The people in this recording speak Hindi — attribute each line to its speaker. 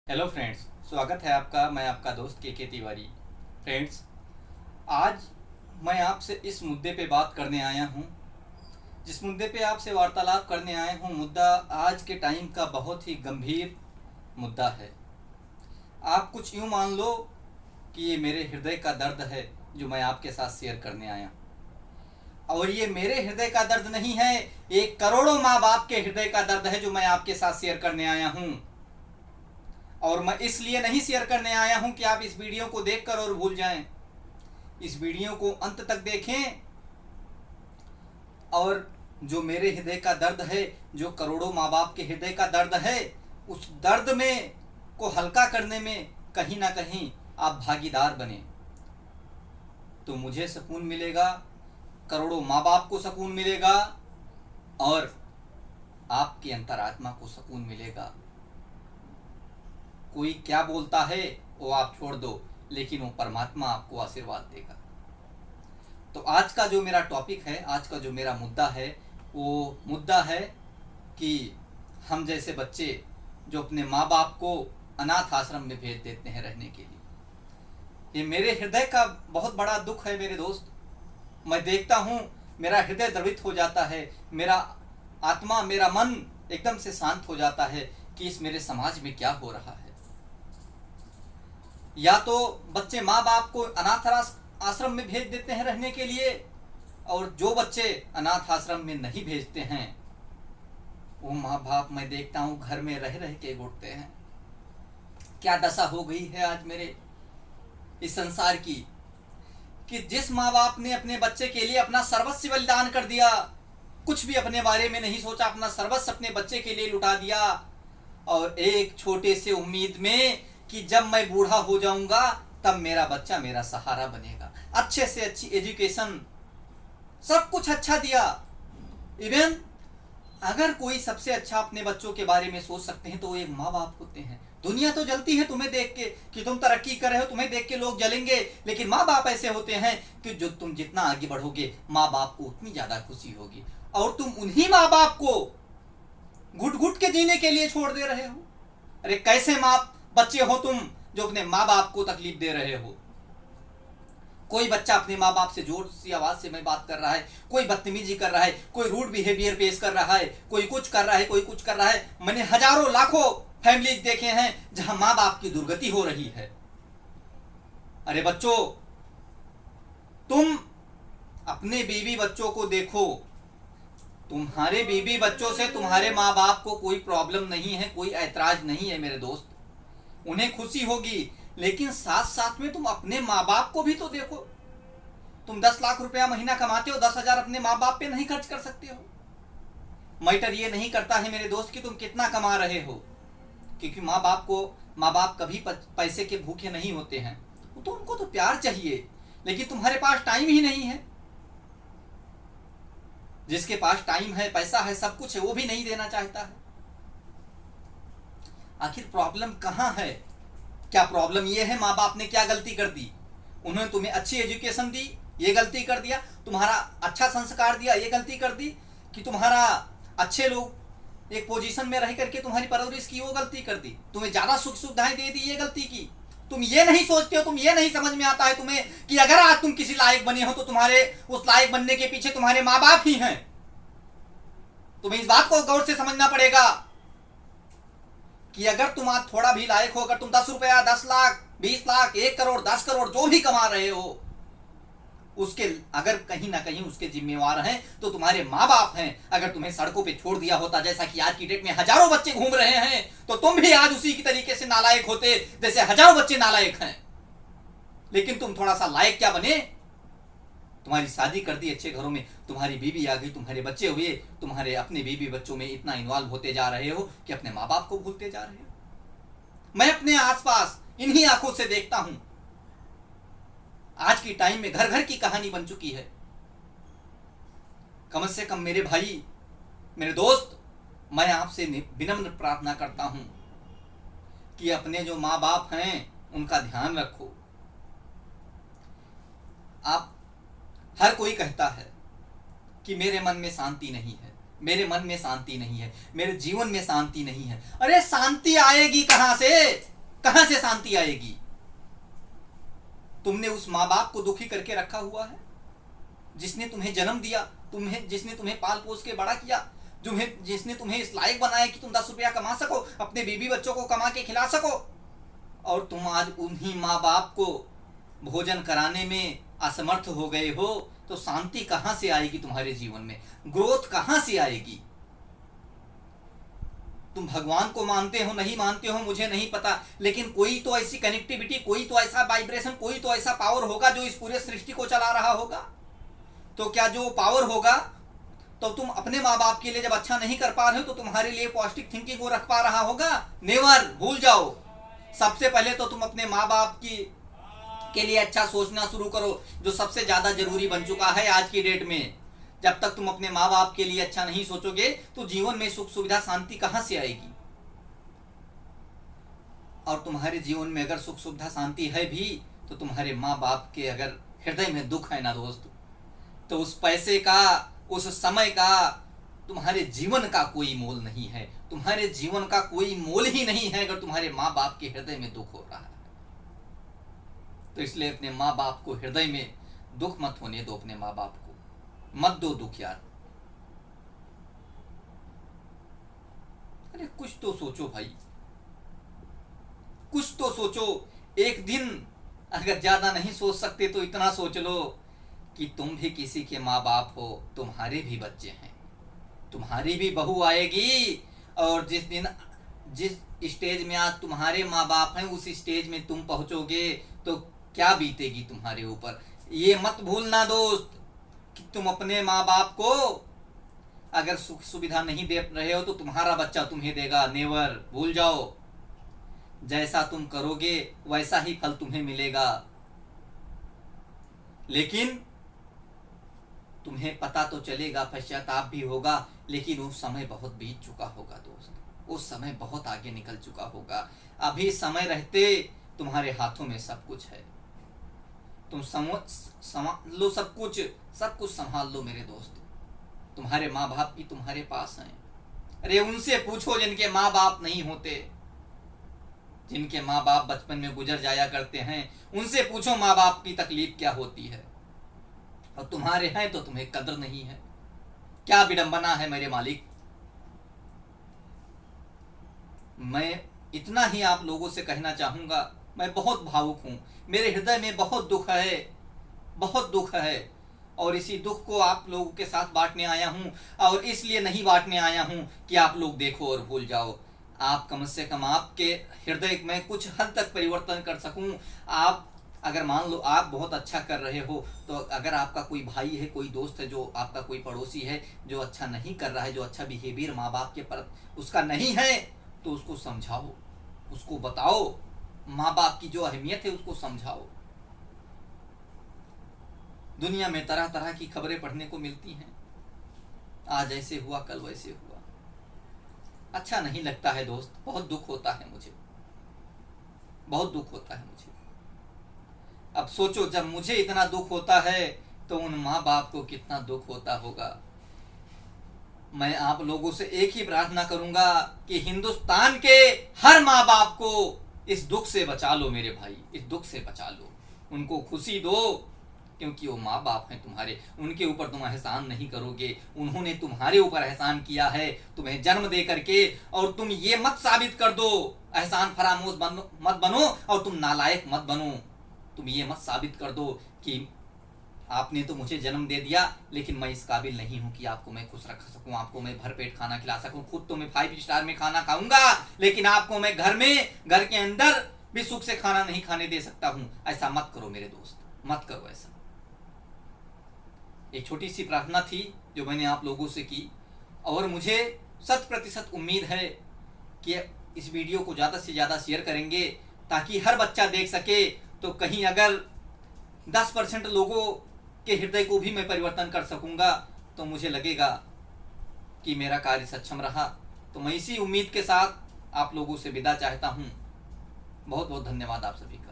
Speaker 1: हेलो फ्रेंड्स, स्वागत है आपका। मैं आपका दोस्त के तिवारी। फ्रेंड्स, आज मैं आपसे इस मुद्दे पे बात करने आया हूँ। जिस मुद्दे पे आपसे वार्तालाप करने आया हूँ, मुद्दा आज के टाइम का बहुत ही गंभीर मुद्दा है। आप कुछ यूँ मान लो कि ये मेरे हृदय का दर्द है जो मैं आपके साथ शेयर करने आया हूँ। और ये मेरे हृदय का दर्द नहीं है, एक करोड़ों माँ बाप के हृदय का दर्द है जो मैं आपके साथ शेयर करने आया हूँ। और मैं इसलिए नहीं शेयर करने आया हूं कि आप इस वीडियो को देखकर और भूल जाएं। इस वीडियो को अंत तक देखें और जो मेरे हृदय का दर्द है, जो करोड़ों माँ बाप के हृदय का दर्द है, उस दर्द में को हल्का करने में कहीं ना कहीं आप भागीदार बने तो मुझे सुकून मिलेगा, करोड़ों माँ बाप को सुकून मिलेगा और आपकी अंतरात्मा को सुकून मिलेगा। कोई क्या बोलता है वो आप छोड़ दो, लेकिन वो परमात्मा आपको आशीर्वाद देगा। तो आज का जो मेरा टॉपिक है, आज का जो मेरा मुद्दा है, वो मुद्दा है कि हम जैसे बच्चे जो अपने माँ बाप को अनाथ आश्रम में भेज देते हैं रहने के लिए। ये मेरे हृदय का बहुत बड़ा दुख है मेरे दोस्त। मैं देखता हूँ, मेरा हृदय द्रवित हो जाता है, मेरा आत्मा, मेरा मन एकदम से शांत हो जाता है कि इस मेरे समाज में क्या हो रहा है। या तो बच्चे माँ बाप को अनाथ आश्रम में भेज देते हैं रहने के लिए, और जो बच्चे अनाथ आश्रम में नहीं भेजते हैं वो माँ बाप मैं देखता हूँ घर में रह रह के घुटते हैं। क्या दशा हो गई है आज मेरे इस संसार की कि जिस माँ बाप ने अपने बच्चे के लिए अपना सर्वस्व बलिदान कर दिया, कुछ भी अपने बारे में नहीं सोचा, अपना सर्वस्व अपने बच्चे के लिए लुटा दिया, और एक छोटे से उम्मीद में कि जब मैं बूढ़ा हो जाऊंगा तब मेरा बच्चा मेरा सहारा बनेगा। अच्छे से अच्छी एजुकेशन, सब कुछ अच्छा दिया। इवन अगर कोई सबसे अच्छा अपने बच्चों के बारे में सोच सकते हैं तो वो एक माँ बाप होते हैं। दुनिया तो जलती है तुम्हें देख के कि तुम तरक्की कर रहे हो, तुम्हें देख के लोग जलेंगे, लेकिन माँ बाप ऐसे होते हैं कि जो तुम जितना आगे बढ़ोगे माँ बाप को उतनी ज्यादा खुशी होगी, और तुम उन्हीं माँ बाप को घुट घुट के जीने के लिए छोड़ दे रहे हो। अरे कैसे माँ बच्चे हो तुम जो अपने माँ बाप को तकलीफ दे रहे हो। कोई बच्चा अपने माँ बाप से जोर सी आवाज से मैं बात कर रहा है, कोई बदतमीजी कर रहा है, कोई रूड बिहेवियर पेश कर रहा है, कोई कुछ कर रहा है, कोई कुछ कर रहा है। मैंने हजारों लाखों फैमिलीज देखे हैं जहां माँ बाप की दुर्गति हो रही है। अरे बच्चों, तुम अपने बीवी बच्चों को देखो। तुम्हारे बीवी बच्चों से तुम्हारे माँ बाप को कोई प्रॉब्लम नहीं है, कोई ऐतराज नहीं है मेरे दोस्त, उन्हें खुशी होगी। लेकिन साथ साथ में तुम अपने माँ बाप को भी तो देखो। तुम 10 लाख रुपया महीना कमाते हो, 10,000 अपने माँ बाप पे नहीं खर्च कर सकते हो। मैटर ये नहीं करता है मेरे दोस्त कि तुम कितना कमा रहे हो, क्योंकि माँ बाप कभी पैसे के भूखे नहीं होते हैं। तो उनको तो प्यार चाहिए, लेकिन तुम्हारे पास टाइम ही नहीं है। जिसके पास टाइम है, पैसा है, सब कुछ है, वो भी नहीं देना चाहता है। आखिर प्रॉब्लम कहाँ है? क्या प्रॉब्लम ये है माँ बाप ने क्या गलती कर दी? उन्होंने तुम्हें अच्छी एजुकेशन दी, ये गलती कर दिया। तुम्हारा अच्छा संस्कार दिया, ये गलती कर दी। कि तुम्हारा अच्छे लोग एक पोजीशन में रह करके तुम्हारी परवरिश की, वो गलती कर दी। तुम्हें ज्यादा सुख सुविधाएं दे दी, ये गलती की। तुम ये नहीं सोचते हो, तुम ये नहीं समझ में आता है तुम्हें कि अगर आज तुम किसी लायक बने हो तो तुम्हारे उस लायक बनने के पीछे तुम्हारे माँ बाप ही हैं। तुम्हें इस बात को गौर से समझना पड़ेगा कि अगर तुम आज थोड़ा भी लायक हो, अगर तुम 10 रुपया, 10 लाख, 20 लाख, 1 करोड़, 10 करोड़ जो भी कमा रहे हो, उसके अगर कहीं ना कहीं उसके जिम्मेवार हैं तो तुम्हारे माँ बाप हैं। अगर तुम्हें सड़कों पे छोड़ दिया होता, जैसा कि आज की डेट में हजारों बच्चे घूम रहे हैं, तो तुम भी आज उसी की तरीके से नालायक होते जैसे हजारों बच्चे नालायक हैं। लेकिन तुम थोड़ा सा लायक क्या बने? तुम्हारी शादी कर दी अच्छे घरों में, तुम्हारी बीवी आ गई, तुम्हारे बच्चे हुए, तुम्हारे अपने बीवी बच्चों में इतना इन्वॉल्व होते जा रहे हो कि अपने माँ बाप को भूलते जा रहे हो। मैं अपने आसपास इन्हीं आंखों से देखता हूं। आज की टाइम में घर घर की कहानी बन चुकी है। कम से कम मेरे भाई, मेरे दोस्त, मैं आपसे विनम्र प्रार्थना करता हूं कि अपने जो माँ बाप हैं उनका ध्यान रखो। आप हर कोई कहता है कि मेरे मन में शांति नहीं है, मेरे मन में शांति नहीं है, मेरे जीवन में शांति नहीं है। अरे शांति आएगी कहां से? कहां से शांति आएगी? तुमने उस माँ बाप को दुखी करके रखा हुआ है जिसने तुम्हें जन्म दिया, जिसने तुम्हें पाल पोस के बड़ा किया, जिसने तुम्हें इस लायक बनाया कि तुम 10 रुपया कमा सको, अपने बीवी बच्चों को कमा के खिला सको, और तुम आज उन्हीं माँ बाप को भोजन कराने में असमर्थ हो गए हो, तो शांति कहां से आएगी तुम्हारे जीवन में? ग्रोथ कहां से आएगी? तुम भगवान को मानते हो नहीं मानते हो मुझे नहीं पता, लेकिन कोई तो ऐसी कनेक्टिविटी, कोई तो ऐसा वाइब्रेशन, कोई तो ऐसा पावर होगा जो इस पूरे सृष्टि को चला रहा होगा। तो क्या जो पावर होगा, तो तुम अपने माँ बाप के लिए जब अच्छा नहीं कर पा रहे हो तो तुम्हारे लिए पॉजिटिव थिंकिंग वो रख पा रहा होगा? नेवर, भूल जाओ। सबसे पहले तो तुम अपने माँ बाप के लिए अच्छा सोचना शुरू करो, जो सबसे ज्यादा जरूरी बन चुका है आज की डेट में। जब तक तुम अपने माँ बाप के लिए अच्छा नहीं सोचोगे तो जीवन में सुख सुविधा शांति कहां से आएगी? और तुम्हारे जीवन में अगर सुख सुविधा शांति है भी तो तुम्हारे माँ बाप के अगर हृदय में दुख है ना दोस्त, तो उस पैसे का, उस समय का, तुम्हारे जीवन का कोई मोल नहीं है। तुम्हारे जीवन का कोई मोल ही नहीं है अगर तुम्हारे माँ बाप के हृदय में दुख हो रहा है। तो इसलिए अपने माँ बाप को हृदय में दुख मत होने दो, अपने माँ बाप को मत दो दुख यार। अरे कुछ तो सोचो भाई, कुछ तो सोचो। एक दिन अगर ज्यादा नहीं सोच सकते तो इतना सोच लो कि तुम भी किसी के माँ बाप हो, तुम्हारे भी बच्चे हैं, तुम्हारी भी बहू आएगी, और जिस स्टेज में आज तुम्हारे माँ बाप हैं उस स्टेज में तुम पहुंचोगे तो क्या बीतेगी तुम्हारे ऊपर। ये मत भूलना दोस्त कि तुम अपने माँ बाप को अगर सुख सुविधा नहीं दे रहे हो तो तुम्हारा बच्चा तुम्हें देगा। नेवर, भूल जाओ। जैसा तुम करोगे वैसा ही फल तुम्हें मिलेगा। लेकिन तुम्हें पता तो चलेगा, पश्चाताप भी होगा, लेकिन उस समय बहुत बीत चुका होगा दोस्त, उस समय बहुत आगे निकल चुका होगा। अभी समय रहते तुम्हारे हाथों में सब कुछ है। तुम संभाल लो सब कुछ संभाल लो मेरे दोस्त। तुम्हारे माँ बाप भी तुम्हारे पास हैं। अरे उनसे पूछो जिनके माँ बाप नहीं होते, जिनके माँ बाप बचपन में गुजर जाया करते हैं, उनसे पूछो माँ बाप की तकलीफ क्या होती है। और तुम्हारे हैं तो तुम्हें कदर नहीं है। क्या विडंबना है मेरे मालिक। मैं इतना ही आप लोगों से कहना चाहूंगा, मैं बहुत भावुक हूं, मेरे हृदय में बहुत दुख है, बहुत दुख है, और इसी दुख को आप लोगों के साथ बांटने आया हूं। और इसलिए नहीं बांटने आया हूं कि आप लोग देखो और भूल जाओ। आप कम से कम आपके हृदय में कुछ हद तक परिवर्तन कर सकूं। आप अगर मान लो आप बहुत अच्छा कर रहे हो, तो अगर आपका कोई भाई है, कोई दोस्त है, जो आपका कोई पड़ोसी है जो अच्छा नहीं कर रहा है, जो अच्छा बिहेवियर माँ बाप के पर उसका नहीं है, तो उसको समझाओ, उसको बताओ, माँ बाप की जो अहमियत है उसको समझाओ। दुनिया में तरह तरह की खबरें पढ़ने को मिलती हैं, आज ऐसे हुआ कल वैसे हुआ। अच्छा नहीं लगता है दोस्त, बहुत दुख होता है मुझे, बहुत दुख होता है मुझे। अब सोचो जब मुझे इतना दुख होता है तो उन माँ बाप को कितना दुख होता होगा। मैं आप लोगों से एक ही प्रार्थना करूंगा कि हिंदुस्तान के हर माँ बाप को इस दुख से बचा लो मेरे भाई, इस दुख से बचा लो, उनको खुशी दो, क्योंकि वो माँ बाप हैं तुम्हारे, उनके ऊपर तुम एहसान नहीं करोगे, उन्होंने तुम्हारे ऊपर एहसान किया है तुम्हें जन्म दे करके। और तुम ये मत साबित कर दो, एहसान फरामोश मत बनो और तुम नालायक मत बनो। तुम ये मत साबित कर दो कि आपने तो मुझे जन्म दे दिया लेकिन मैं इस काबिल नहीं हूं कि आपको मैं खुश रख सकूं, आपको मैं भरपेट खाना खिला सकूं। खुद तो मैं 5 स्टार में खाना खाऊंगा, लेकिन आपको मैं घर के अंदर भी सुख से खाना नहीं खाने दे सकता हूं। ऐसा मत करो मेरे दोस्त, मत करो ऐसा। एक छोटी सी प्रार्थना थी जो मैंने आप लोगों से की, और मुझे 100% उम्मीद है कि इस वीडियो को ज़्यादा से ज़्यादा शेयर करेंगे ताकि हर बच्चा देख सके। तो कहीं अगर 10% लोगों के हृदय को भी मैं परिवर्तन कर सकूंगा तो मुझे लगेगा कि मेरा कार्य सक्षम रहा। तो मैं इसी उम्मीद के साथ आप लोगों से विदा चाहता हूं। बहुत बहुत धन्यवाद आप सभी का।